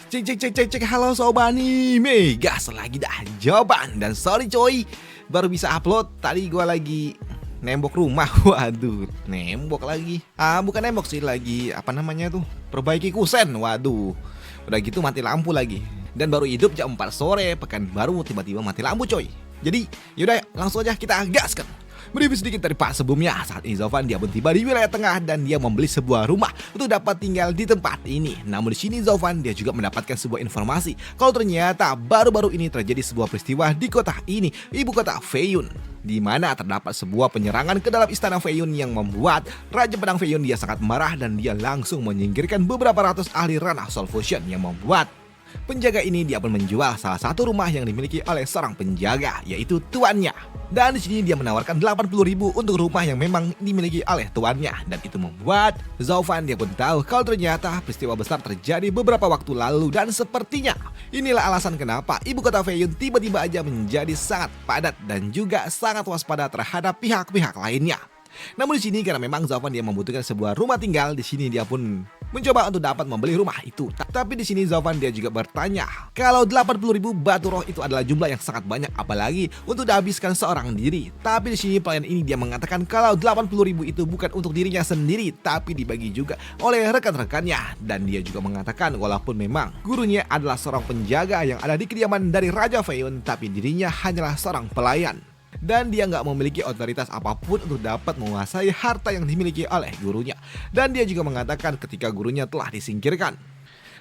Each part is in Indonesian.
Cek cek cek cek cek, halo sobat anime, gas lagi dah jawaban. Dan sorry coy, baru bisa upload. Tadi gua lagi nembok rumah. Waduh, nembok lagi. Bukan nembok sih, lagi apa namanya tuh, perbaiki kusen. Waduh, udah gitu mati lampu lagi. Dan baru hidup jam 4 sore, pekan baru tiba-tiba mati lampu coy. Jadi yaudah langsung aja kita gaskan. Mereview sedikit dari part sebelumnya. Saat ini Zovan dia pun tiba di wilayah tengah dan dia membeli sebuah rumah untuk dapat tinggal di tempat ini. Namun di sini Zovan dia juga mendapatkan sebuah informasi kalau ternyata baru-baru ini terjadi sebuah peristiwa di kota ini, ibu kota Feyun, di mana terdapat sebuah penyerangan ke dalam istana Feyun yang membuat Raja Pedang Feyun dia sangat marah dan dia langsung menyingkirkan beberapa ratus ahli ranah Soul Fusion yang membuat penjaga ini dia pun menjual salah satu rumah yang dimiliki oleh seorang penjaga, yaitu tuannya. Dan di sini dia menawarkan 80.000 untuk rumah yang memang dimiliki oleh tuannya. Dan itu membuat Zovan dia pun tahu kalau ternyata peristiwa besar terjadi beberapa waktu lalu. Dan sepertinya inilah alasan kenapa ibu kota Feyun tiba-tiba aja menjadi sangat padat dan juga sangat waspada terhadap pihak-pihak lainnya. Namun di sini karena memang Zovan dia membutuhkan sebuah rumah tinggal, di sini dia pun mencoba untuk dapat membeli rumah itu. Tapi di sini Zovan dia juga bertanya, kalau 80.000 batu roh itu adalah jumlah yang sangat banyak, apalagi untuk dihabiskan seorang diri. Tapi di sini pelayan ini dia mengatakan kalau 80.000 itu bukan untuk dirinya sendiri, tapi dibagi juga oleh rekan-rekannya. Dan dia juga mengatakan walaupun memang gurunya adalah seorang penjaga yang ada di kediaman dari Raja Feyun, tapi dirinya hanyalah seorang pelayan. Dan dia nggak memiliki otoritas apapun untuk dapat menguasai harta yang dimiliki oleh gurunya. Dan dia juga mengatakan ketika gurunya telah disingkirkan,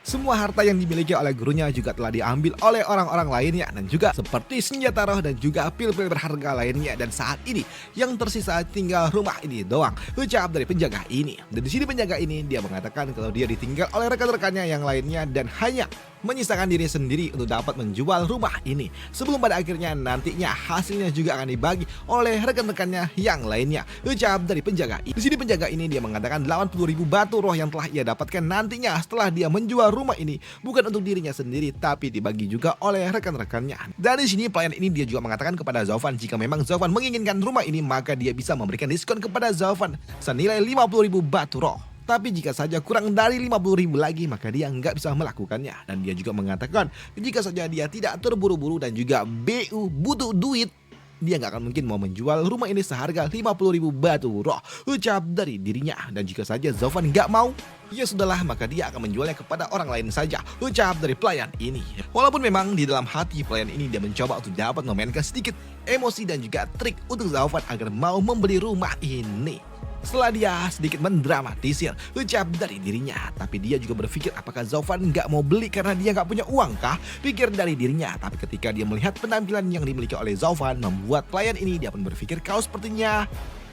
semua harta yang dimiliki oleh gurunya juga telah diambil oleh orang-orang lainnya, dan juga seperti senjata roh dan juga pil-pil berharga lainnya. Dan saat ini yang tersisa tinggal rumah ini doang, ucap dari penjaga ini. Dan di sini penjaga ini dia mengatakan kalau dia ditinggal oleh rekan-rekannya yang lainnya dan hanya menyisakan diri sendiri untuk dapat menjual rumah ini, sebelum pada akhirnya nantinya hasilnya juga akan dibagi oleh rekan-rekannya yang lainnya, ucap dari penjaga ini. Di sini penjaga ini dia mengatakan 80.000 batu roh yang telah ia dapatkan nantinya setelah dia menjual rumah ini bukan untuk dirinya sendiri, tapi dibagi juga oleh rekan-rekannya. Dan di sini pelayan ini dia juga mengatakan kepada Zovan jika memang Zovan menginginkan rumah ini, maka dia bisa memberikan diskon kepada Zovan senilai 50.000 batu roh. Tapi jika saja kurang dari 50.000 lagi, maka dia nggak bisa melakukannya. Dan dia juga mengatakan jika saja dia tidak terburu-buru dan juga BU butuh duit, dia nggak akan mungkin mau menjual rumah ini seharga 50.000 batu roh, ucap dari dirinya. Dan jika saja Zovan nggak mau, ya sudahlah, maka dia akan menjualnya kepada orang lain saja, ucap dari pelayan ini. Walaupun memang di dalam hati pelayan ini dia mencoba untuk dapat memainkan sedikit emosi dan juga trik untuk Zovan agar mau membeli rumah ini. Setelah dia sedikit mendramatisir ucap dari dirinya, tapi dia juga berpikir apakah Zovan nggak mau beli karena dia nggak punya uang kah? Pikir dari dirinya. Tapi ketika dia melihat penampilan yang dimiliki oleh Zovan, membuat pelayan ini dia pun berpikir kalau sepertinya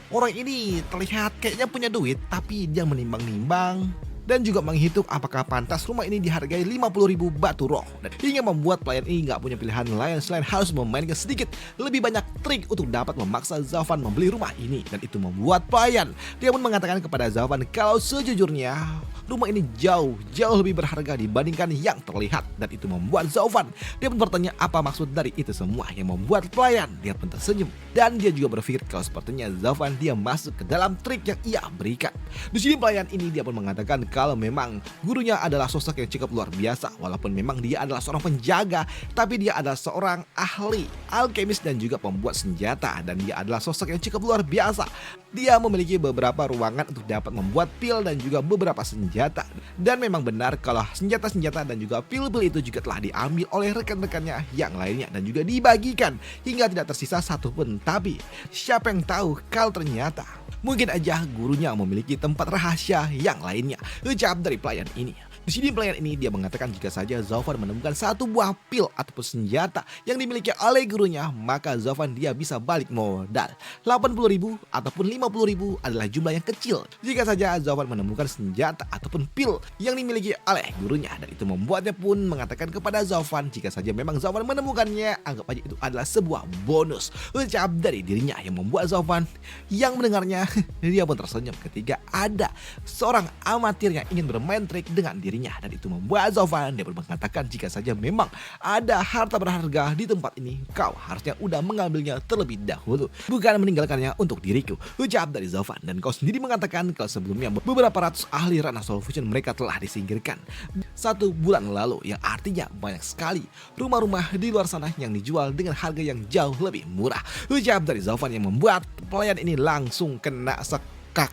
orang ini terlihat kayaknya punya duit, tapi dia menimbang-nimbang dan juga menghitung apakah pantas rumah ini dihargai 50.000 batu roh. Dan hingga membuat pelayan ini nggak punya pilihan lain selain harus memainkan sedikit lebih banyak trik untuk dapat memaksa Zovan membeli rumah ini. Dan itu membuat pelayan dia pun mengatakan kepada Zovan kalau sejujurnya rumah ini jauh lebih berharga dibandingkan yang terlihat. Dan itu membuat Zovan dia pun bertanya apa maksud dari itu semua, yang membuat pelayan dia pun tersenyum. Dan dia juga berpikir kalau sepertinya Zovan dia masuk ke dalam trik yang ia berikan. Di sini pelayan ini dia pun mengatakan kalau memang gurunya adalah sosok yang cukup luar biasa. Walaupun memang dia adalah seorang penjaga, tapi dia adalah seorang ahli alkemis dan juga pembuat senjata. Dan dia adalah sosok yang cukup luar biasa. Dia memiliki beberapa ruangan untuk dapat membuat pil dan juga beberapa senjata. Dan memang benar kalau senjata-senjata dan juga pil-pil itu juga telah diambil oleh rekan-rekannya yang lainnya dan juga dibagikan hingga tidak tersisa satupun. Tapi siapa yang tahu kalau ternyata mungkin aja gurunya memiliki tempat rahasia yang lainnya, ucap dari pelayan ini. Di sini pelayan ini dia mengatakan jika saja Zovan menemukan satu buah pil ataupun senjata yang dimiliki oleh gurunya, maka Zovan dia bisa balik modal. 80.000 ataupun 50.000 adalah jumlah yang kecil jika saja Zovan menemukan senjata ataupun pil yang dimiliki oleh gurunya. Dan itu membuatnya pun mengatakan kepada Zovan jika saja memang Zovan menemukannya, anggap aja itu adalah sebuah bonus, ucap dari dirinya, yang membuat Zovan yang mendengarnya dia pun tersenyum ketika ada seorang amatir yang ingin bermain trik dengan dirinya. dirinya. Dan itu membuat Zofan dia pun mengatakan jika saja memang ada harta berharga di tempat ini, kau harusnya udah mengambilnya terlebih dahulu, bukan meninggalkannya untuk diriku, ucap dari Zofan. Dan kau sendiri mengatakan kalau sebelumnya beberapa ratus ahli Rana Soul Fusion mereka telah disingkirkan 1 bulan lalu, yang artinya banyak sekali rumah-rumah di luar sana yang dijual dengan harga yang jauh lebih murah, ucap dari Zofan, yang membuat pelayan ini langsung kena sekak.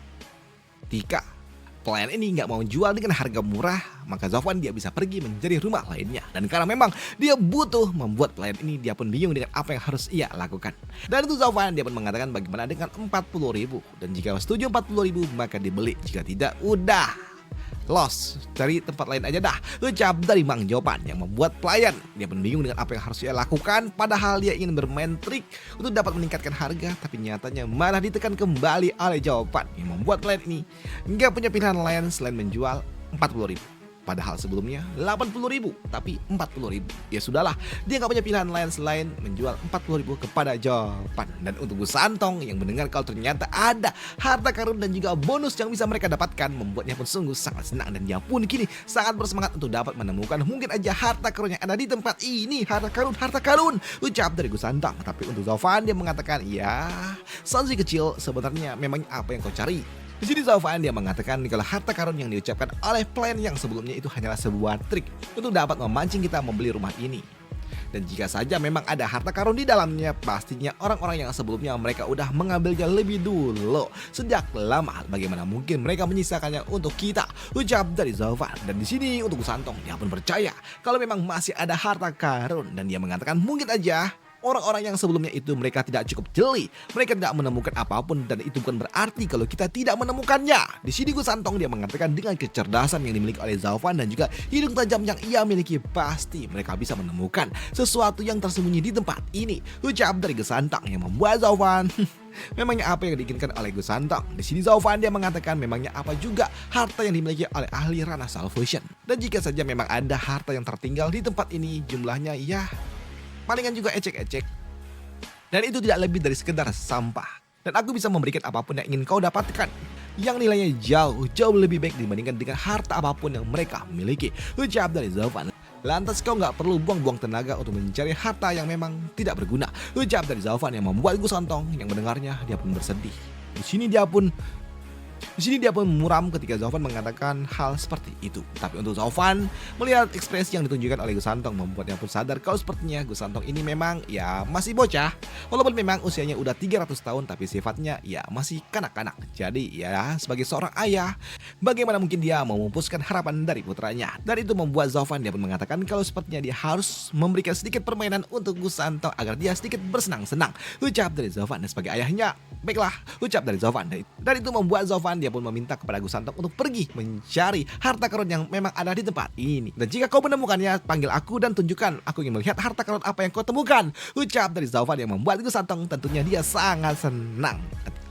Ketika pelayan ini nggak mau jual dengan harga murah, maka Zofan dia bisa pergi mencari rumah lainnya. Dan karena memang dia butuh membuat pelayan ini, dia pun bingung dengan apa yang harus ia lakukan. Dan itu Zofan dia pun mengatakan bagaimana dengan 40.000, dan jika setuju 40.000 maka dibeli, jika tidak udah loss, cari tempat lain aja dah, ucap dari Mang Jopan, yang membuat pelayan dia pun bingung dengan apa yang harus ia lakukan. Padahal dia ingin bermain trik untuk dapat meningkatkan harga, tapi nyatanya malah ditekan kembali oleh Jopan, yang membuat pelayan ini nggak punya pilihan lain selain menjual 40.000. Padahal sebelumnya 80.000, tapi 40.000. Ya sudahlah, dia nggak punya pilihan lain selain menjual 40.000 kepada Jopan. Dan untuk Gusantong yang mendengar kalau ternyata ada harta karun dan juga bonus yang bisa mereka dapatkan, membuatnya pun sungguh sangat senang. Dan dia pun kini sangat bersemangat untuk dapat menemukan mungkin aja harta karun yang ada di tempat ini. Harta karun, ucap dari Gusantong. Tapi untuk Zofan dia mengatakan, ya Sanzi kecil, sebenarnya memang apa yang kau cari? Di sini Zofan dia mengatakan kalau harta karun yang diucapkan oleh pelayan yang sebelumnya itu hanyalah sebuah trik untuk dapat memancing kita membeli rumah ini. Dan jika saja memang ada harta karun di dalamnya, pastinya orang-orang yang sebelumnya mereka udah mengambilnya lebih dulu. Sejak lama, bagaimana mungkin mereka menyisakannya untuk kita, ucap dari Zofan. Dan di sini untuk Gusantong dia pun percaya kalau memang masih ada harta karun, dan dia mengatakan mungkin aja orang-orang yang sebelumnya itu mereka tidak cukup jeli, mereka tidak menemukan apapun, dan itu bukan berarti kalau kita tidak menemukannya. Di sini Gusantong dia mengatakan dengan kecerdasan yang dimiliki oleh Zofan dan juga hidung tajam yang ia miliki, pasti mereka bisa menemukan sesuatu yang tersembunyi di tempat ini, ucap dari Gusantong, yang membuat Zofan memangnya apa yang diinginkan oleh Gusantong. Di sini Zofan dia mengatakan memangnya apa juga harta yang dimiliki oleh ahli Rana Soul Fusion. Dan jika saja memang ada harta yang tertinggal di tempat ini, jumlahnya ya palingan juga ecek-ecek, dan itu tidak lebih dari sekedar sampah. Dan aku bisa memberikan apapun yang ingin kau dapatkan, yang nilainya jauh lebih baik dibandingkan dengan harta apapun yang mereka miliki, ucap dari Zofan. Lantas kau nggak perlu buang-buang tenaga untuk mencari harta yang memang tidak berguna, ucap dari Zofan, yang membuat Gusantong yang mendengarnya dia pun bersedih. Di sini dia pun muram ketika Zofan mengatakan hal seperti itu. Tapi untuk Zofan, melihat ekspresi yang ditunjukkan oleh Gusantong membuatnya pun sadar kalau sepertinya Gusantong ini memang ya masih bocah. Walaupun memang usianya udah 300 tahun, tapi sifatnya ya masih kanak-kanak. Jadi ya sebagai seorang ayah, bagaimana mungkin dia mau memupuskan harapan dari putranya. Dan itu membuat Zofan dia pun mengatakan kalau sepertinya dia harus memberikan sedikit permainan untuk Gusantong agar dia sedikit bersenang-senang, ucap dari Zofan. Dan sebagai ayahnya, baiklah, ucap dari Zofan. Dan itu membuat Zofan dia pun meminta kepada Gusantong untuk pergi mencari harta karun yang memang ada di tempat ini. Dan jika kau menemukannya, panggil aku dan tunjukkan, aku ingin melihat harta karun apa yang kau temukan, ucap dari Zofan, yang membuat Gusantong tentunya dia sangat senang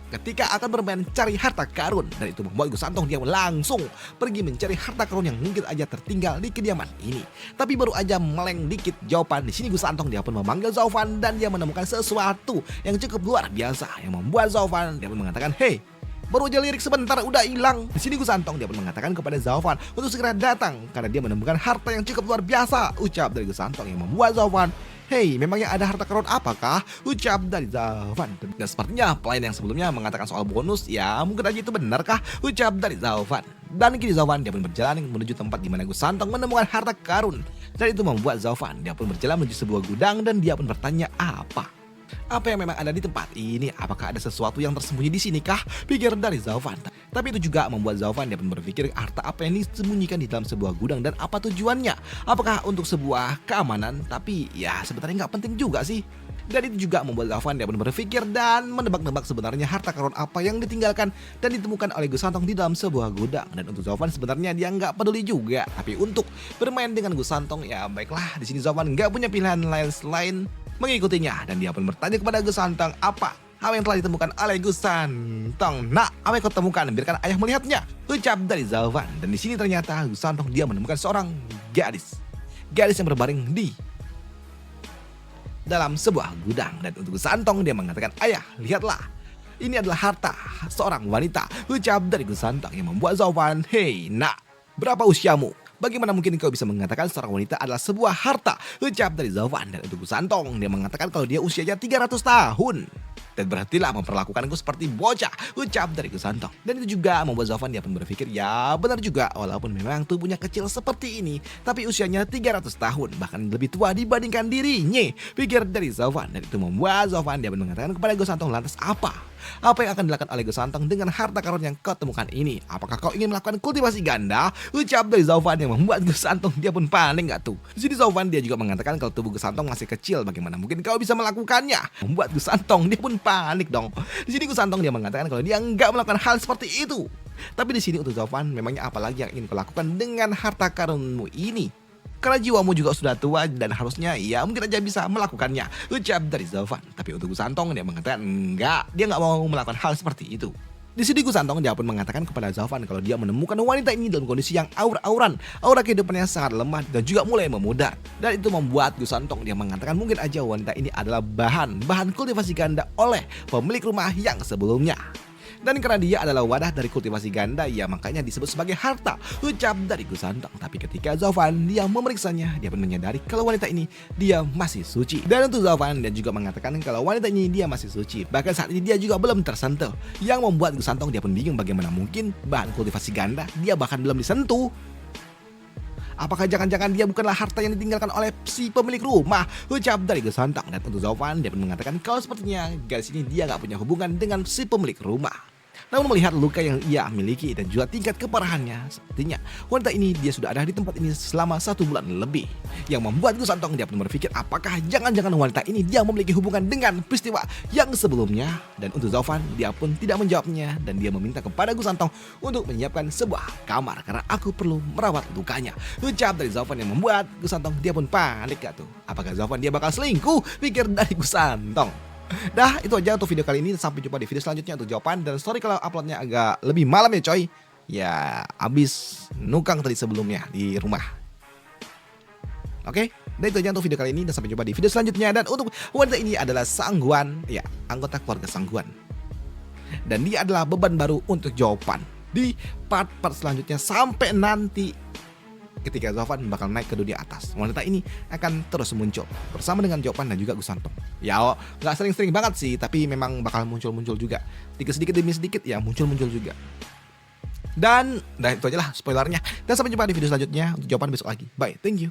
ketika akan bermain cari harta karun. Dan itu membuat Gusantong dia langsung pergi mencari harta karun yang mungkin aja tertinggal di kediaman ini. Tapi baru aja meleng dikit jawaban, di sini Gusantong dia pun memanggil Zofan, dan dia menemukan sesuatu yang cukup luar biasa, yang membuat Zofan dia pun mengatakan, "Hei, baru aja lirik sebentar udah hilang." Di sini Gusantong dia pun mengatakan kepada Zofan untuk segera datang karena dia menemukan harta yang cukup luar biasa, ucap dari Gusantong, yang membuat Zofan, "Hei, memangnya ada harta karun apakah?" ucap dari Zofan. Dan sepertinya pelayan yang sebelumnya mengatakan soal bonus, ya mungkin aja itu benarkah, ucap dari Zofan. Dan kini Zofan dia pun berjalan menuju tempat di mana Gusantong menemukan harta karun. Dan itu membuat Zofan dia pun berjalan menuju sebuah gudang, dan dia pun bertanya apa yang memang ada di tempat ini? Apakah ada sesuatu yang tersembunyi di sini kah? Pikir dari Zofan. Tapi itu juga membuat Zofan dia pun berpikir harta apa yang disembunyikan di dalam sebuah gudang dan apa tujuannya? Apakah untuk sebuah keamanan? Tapi ya sebenarnya nggak penting juga sih. Dan itu juga membuat Zofan dia pun berpikir dan menebak-nebak sebenarnya harta karun apa yang ditinggalkan dan ditemukan oleh Gusantong di dalam sebuah gudang. Dan untuk Zofan sebenarnya dia nggak peduli juga. Tapi untuk bermain dengan Gusantong, ya baiklah, di sini Zofan nggak punya pilihan lain selain mengikutinya. Dan dia pun bertanya kepada Gusantong apa yang telah ditemukan oleh Gusantong. "Nah, apa yang kau temukan? Biarkan ayah melihatnya," ucap dari Zofan. Dan di sini ternyata Gusantong dia menemukan seorang gadis yang berbaring di dalam sebuah gudang. Dan untuk Gusantong dia mengatakan, "Ayah, lihatlah, ini adalah harta seorang wanita," ucap dari Gusantong, yang membuat Zofan, "Hei nak, berapa usiamu?" Bagaimana mungkin kau bisa mengatakan seorang wanita adalah sebuah harta? Ucap dari Zovan. Dan untuk Gusantong, dia mengatakan kalau dia usianya 300 tahun. Dan berhentilah memperlakukanku seperti bocah, ucap dari Gusantong. Dan itu juga membuat Zovan dia pun berpikir, ya benar juga, walaupun memang tubuhnya kecil seperti ini, tapi usianya 300 tahun, bahkan lebih tua dibandingkan dirinya, pikir dari Zovan. Dan itu membuat Zovan dia pun mengatakan kepada Gusantong, lantas apa? Apa yang akan dilakukan oleh Gusantong dengan harta karun yang kau temukan ini? Apakah kau ingin melakukan kultivasi ganda? Ucap dari Zovan yang membuat Gusantong dia pun panik gak tuh? Di sini Zovan dia juga mengatakan kalau tubuh Gusantong masih kecil, bagaimana mungkin kau bisa melakukannya? Membuat Gusantong dia pun panik dong. Di sini Gusantong dia mengatakan kalau dia nggak melakukan hal seperti itu. Tapi di sini untuk Zovan, memangnya apa lagi yang ingin kau lakukan dengan harta karunmu ini? Karena jiwamu juga sudah tua dan harusnya ya mungkin aja bisa melakukannya, ucap dari Zovan. Tapi untuk Gusantong dia mengatakan enggak, dia nggak mau melakukan hal seperti itu. Di sini Gusantong dia pun mengatakan kepada Zovan kalau dia menemukan wanita ini dalam kondisi yang aura-auran, aura kehidupannya sangat lemah dan juga mulai memudar. Dan itu membuat Gusantong dia mengatakan mungkin aja wanita ini adalah bahan kultivasi ganda oleh pemilik rumah yang sebelumnya. Dan karena dia adalah wadah dari kultivasi ganda, ya makanya disebut sebagai harta, ucap dari Gusantong. Tapi ketika Zovan dia memeriksanya, dia pun menyadari kalau wanita ini dia masih suci. Dan untuk Zovan dia juga mengatakan kalau wanita ini dia masih suci, bahkan saat ini dia juga belum tersentuh. Yang membuat Gusantong dia pun bingung bagaimana mungkin bahan kultivasi ganda dia bahkan belum disentuh. Apakah jangan-jangan dia bukanlah harta yang ditinggalkan oleh si pemilik rumah? Ucap dari Gusantong. Dan untuk Zovan dia pun mengatakan kalau sepertinya gadis ini dia gak punya hubungan dengan si pemilik rumah. Namun melihat luka yang ia miliki dan juga tingkat keparahannya, sepertinya wanita ini dia sudah ada di tempat ini selama 1 bulan lebih. Yang membuat Gusantong dia pun berpikir apakah jangan-jangan wanita ini dia memiliki hubungan dengan peristiwa yang sebelumnya. Dan untuk Zovan dia pun tidak menjawabnya dan dia meminta kepada Gusantong untuk menyiapkan sebuah kamar karena aku perlu merawat lukanya. Ucap dari Zovan yang membuat Gusantong dia pun panik gak tuh? Apakah Zovan dia bakal selingkuh? Pikir dari Gusantong. Dah, itu aja untuk video kali ini. Sampai jumpa di video selanjutnya untuk jawaban. Dan sorry kalau uploadnya agak lebih malam ya coy. Ya, abis nukang tadi sebelumnya di rumah. Oke, dan itu aja untuk video kali ini. Dan sampai jumpa di video selanjutnya. Dan untuk wanita ini adalah Sangguan, ya, anggota keluarga Sangguan. Dan dia adalah beban baru untuk jawaban di part-part selanjutnya. Sampai nanti ketika Zovan bakal naik ke dunia atas, wanita ini akan terus muncul bersama dengan Jawaban dan juga Gusantong. Ya nggak sering-sering banget sih, tapi memang bakal muncul-muncul juga. Sedikit demi sedikit ya muncul-muncul juga. Dan itu aja lah spoilernya. Dan sampai jumpa di video selanjutnya untuk Jawaban besok lagi. Bye, thank you.